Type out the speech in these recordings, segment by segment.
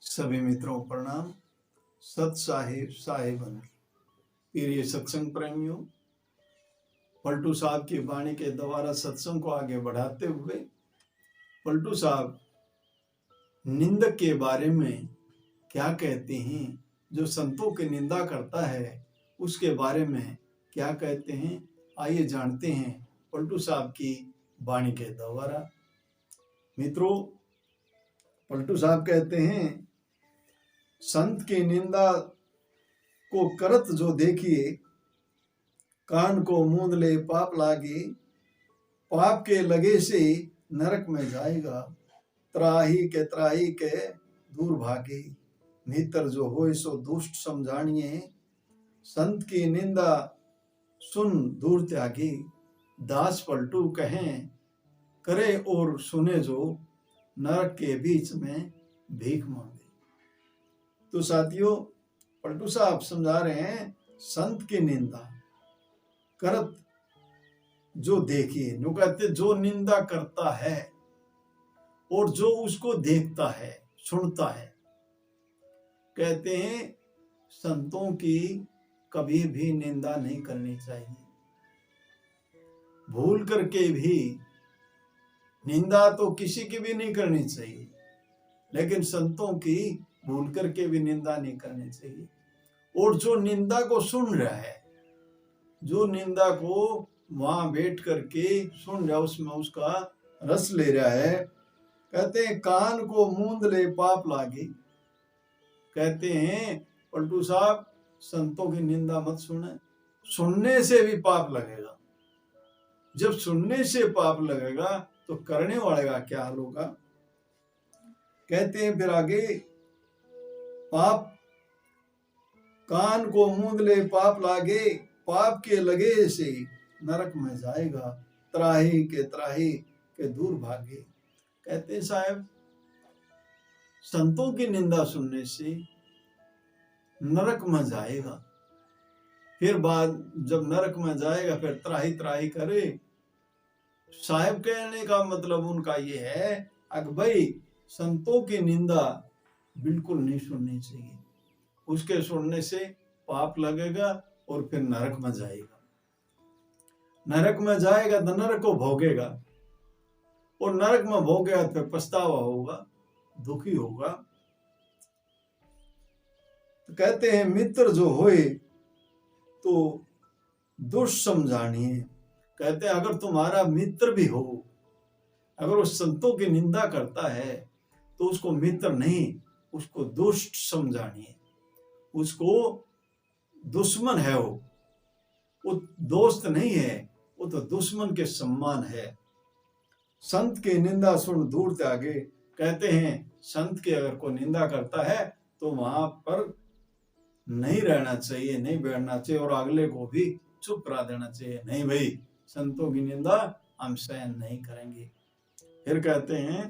सभी मित्रों को प्रणाम। सत साहिब साहिबन प्रिय सत्संग प्रेमियों, पलटू साहब की वाणी के द्वारा सत्संग को आगे बढ़ाते हुए पलटू साहब निंदक के बारे में क्या कहते हैं, जो संतों की निंदा करता है उसके बारे में क्या कहते हैं, आइए जानते हैं पलटू साहब की वाणी के द्वारा। मित्रों, पलटू साहब कहते हैं, संत की निंदा को करत जो देखिए, कान को मूंद ले पाप लागे, पाप के लगे से नरक में जाएगा, त्राही के दूर भागे, मित्र जो होए सो दुष्ट समझानिए, संत की निंदा सुन दूर त्यागे, दास पलटू कहें करे और सुने जो, नरक के बीच में भीख मांगे। तो साथियों, पलटू साहब समझा रहे हैं, संत की निंदा करत जो देखिए, नो कहते जो निंदा करता है और जो उसको देखता है सुनता है, कहते हैं संतों की कभी भी निंदा नहीं करनी चाहिए। भूल करके भी निंदा तो किसी की भी नहीं करनी चाहिए, लेकिन संतों की भूल करके भी निंदा नहीं करनी चाहिए। और जो निंदा को सुन रहा है, जो निंदा को वहां बैठ करके सुन रहा है, उसमें उसका रस ले रहा है, कहते हैं कान को मूंद ले पाप लागे। कहते हैं पलटू साहब, संतों की निंदा मत सुने, सुनने से भी पाप लगेगा। जब सुनने से पाप लगेगा तो करने वाले का क्या हाल होगा। कहते हैं फिर आगे, पाप कान को मूंद ले पाप लागे, पाप के लगे से नरक में जाएगा, त्राही के दूर भागे। कहते साहब, संतों की निंदा सुनने से नरक में जाएगा, फिर बाद जब नरक में जाएगा फिर त्राही करे। साहब कहने का मतलब उनका ये है कि भाई संतों की निंदा बिल्कुल नहीं सुननी चाहिए, उसके सुनने से पाप लगेगा और फिर नरक में जाएगा। नरक में जाएगा तो नरक को भोगेगा, और नरक में भोगेगा तो फिर पछतावा होगा, दुखी होगा। तो कहते हैं मित्र जो होए तो दुष्ट समझानिए। कहते हैं अगर तुम्हारा मित्र भी हो, अगर वो संतों की निंदा करता है तो उसको मित्र नहीं, उसको दुष्ट समझानिए, उसको दुश्मन है, वो दोस्त नहीं है, वो तो दुश्मन के समान है। संत की निंदा सुन दूर त्यागे। कहते हैं संत की अगर कोई निंदा करता है तो वहां पर नहीं रहना चाहिए, नहीं बैठना चाहिए, और अगले को भी चुप करा देना चाहिए। नहीं भाई, संतों की निंदा हम सहन नहीं करेंगे। फिर कहते हैं,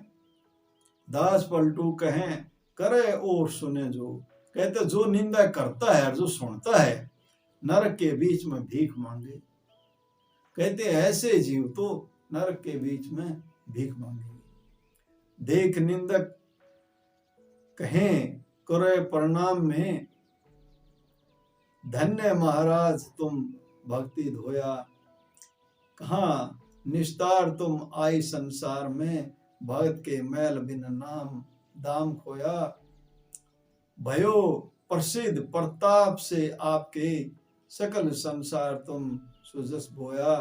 दास पलटू कहें करे और सुने जो। कहते जो निंदा करता है और जो सुनता है, नरक के बीच में भीख मांगे। कहते ऐसे जीव तो नरक के बीच में भीख मांगेंगे। देख निंदक कहें करे प्रणाम में, धन्य महाराज तुम भक्ति धोया, कहाँ निस्तार तुम आई संसार में, भगत के मैल बिन नाम दाम खोया। भयो प्रसिद्ध प्रताप से आपके, सकल संसार तुम सुजस बोया।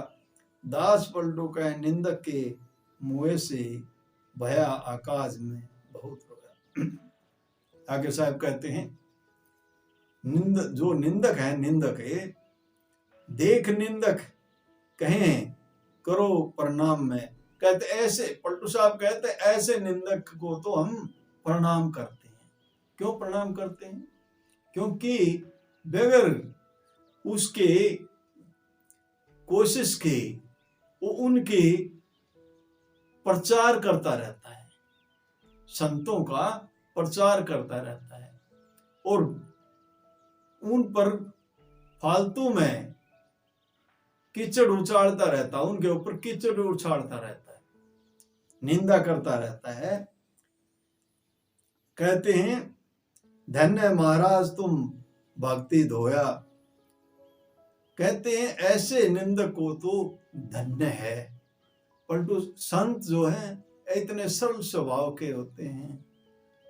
दास पलटू कहे निंदक के मुँह से, भया आकाश में बहुत रोया। आगे साहब कहते हैं, जो निंदक है, देख निंदक कहें करो प्रणाम में। कहते ऐसे, पलटू साहब कहते ऐसे निंदक को तो हम प्रणाम करते हैं। क्यों प्रणाम करते हैं? क्योंकि बगैर उसके कोशिश के वो उनके प्रचार करता रहता है, संतों का प्रचार करता रहता है, और उन पर फालतू में कीचड़ उछालता रहता है, उनके ऊपर कीचड़ उछालता रहता है, निंदा करता रहता है। कहते हैं धन्य महाराज तुम भक्ति धोया। कहते हैं ऐसे निंदक को तो धन्य है। परंतु संत जो हैं इतने सरल स्वभाव के होते हैं,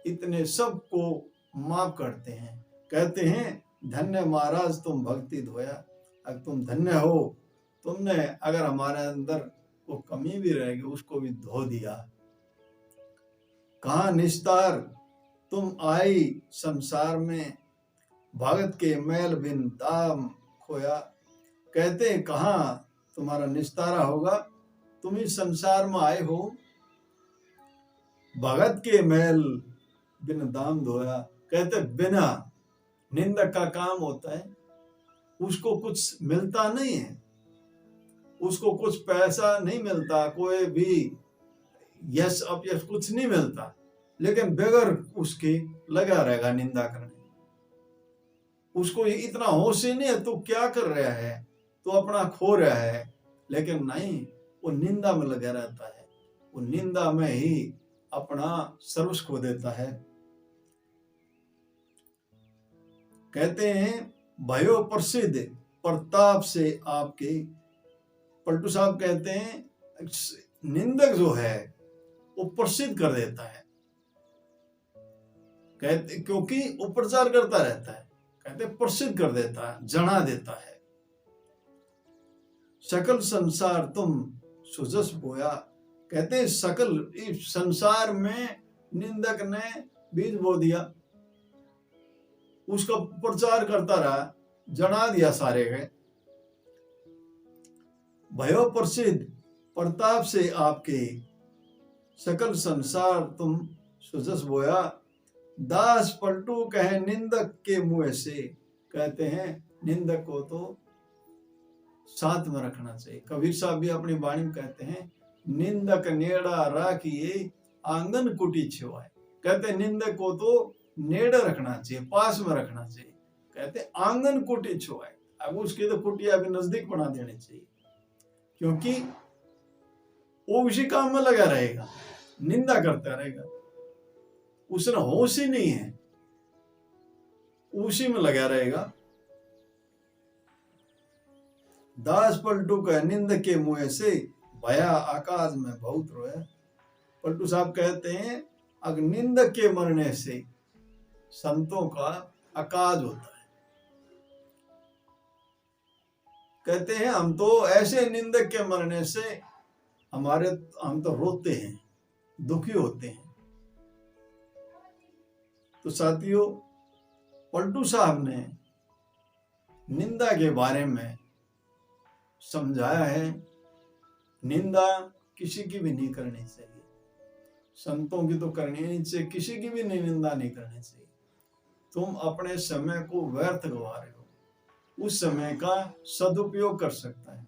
इतने सबको माफ करते हैं। कहते हैं धन्य महाराज तुम भक्ति धोया। अगर तुम धन्य हो, तुमने अगर हमारे अंदर वो कमी भी रहेगी उसको भी धो दिया। कहाँ निस्तार तुम आई संसार में, भगत के मैल बिन दाम खोया। कहते हैं कहाँ तुम्हारा निस्तारा होगा, तुम इस संसार में आए हो, भगत के मैल बिन दाम धोया। कहते बिना निंदक का काम होता है, उसको कुछ मिलता नहीं है, उसको कुछ पैसा नहीं मिलता, कोई भी यश अपयश कुछ नहीं मिलता, लेकिन बगैर उसके लगा रहेगा निंदा करने। उसको इतना होश ही नहीं है तो क्या कर रहा है, तो अपना खो रहा है, लेकिन नहीं, वो निंदा में लगा रहता है, वो निंदा में ही अपना सर्वस्व खो देता है। कहते हैं भयो प्रसिद्ध प्रताप से आपके। पलटू साहब कहते हैं निंदक जो है वो प्रसिद्ध कर देता है, कहते क्योंकि वो प्रचार करता रहता है, कहते प्रसिद्ध कर देता है, जना देता है। सकल संसार तुम सुजस बोया। कहते हैं सकल इस संसार में निंदक ने बीज बो दिया, उसका प्रचार करता रहा, जना दिया सारे गए। भयो प्रसिद्ध प्रताप से आपके, सकल संसार तुम सुजस बोया। दास पलटू कहे निंदक के मुंह से। कहते हैं निंदक को तो साथ में रखना चाहिए। कबीर साहब भी अपनी वाणी में कहते हैं निंदक नेड़ा राखिए आंगन कुटी छिवाए। कहते हैं निंदक को तो नेड़े रखना चाहिए, पास में रखना चाहिए। कहते आंगन कुटी छिवाए, अब उसकी तो कुटिया भी नजदीक बना देनी चाहिए, क्योंकि वो उसी काम में लगा रहेगा, निंदा करता रहेगा, उसने होश ही नहीं है, उसी में लगा रहेगा। दास पलटू का निंद के मुंह से भया आकाश में बहुत रोया। पलटू साहब कहते हैं अगर निंदक के मरने से संतों का आकाज होता है। कहते हैं हम तो ऐसे निंदक के मरने से हम तो रोते हैं, दुखी होते हैं। तो साथियों, पलटू साहब ने निंदा के बारे में समझाया है। निंदा किसी की भी नहीं करनी चाहिए, संतों की तो करनी नहीं चाहिए, किसी की भी निंदा नहीं करनी चाहिए। तुम अपने समय को व्यर्थ गवा रहे हो, उस समय का सदुपयोग कर सकता है,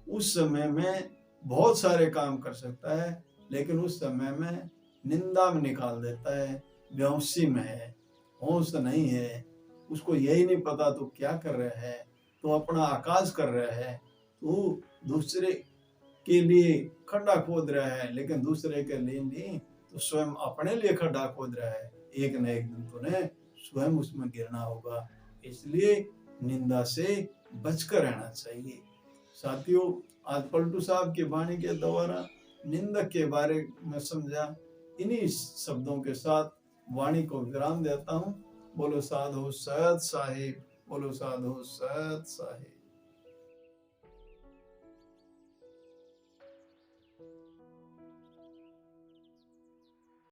उस समय में बहुत सारे काम कर सकता है, लेकिन उस समय में निंदा में निकाल देता है, बेहोशी में है, होश नहीं है, उसको यही नहीं पता तो क्या कर रहा है, तो अपना आकाश कर रहा है, तो दूसरे के लिए खड्डा खोद रहा है, लेकिन दूसरे के लिए नहीं, तो स्वयं अपने लिए खड्डा खोद रहा है। एक न एक दिन तुम्हें स्वयं उसमें गिरना होगा, इसलिए निंदा से बचकर रहना चाहिए। साथियों, आज पलटू साहब की वाणी के द्वारा निंदक के बारे में समझा। इन्हीं शब्दों के साथ वाणी को विराम देता हूँ। बोलो साधु सत साहिब, बोलो साधु सत साहिब।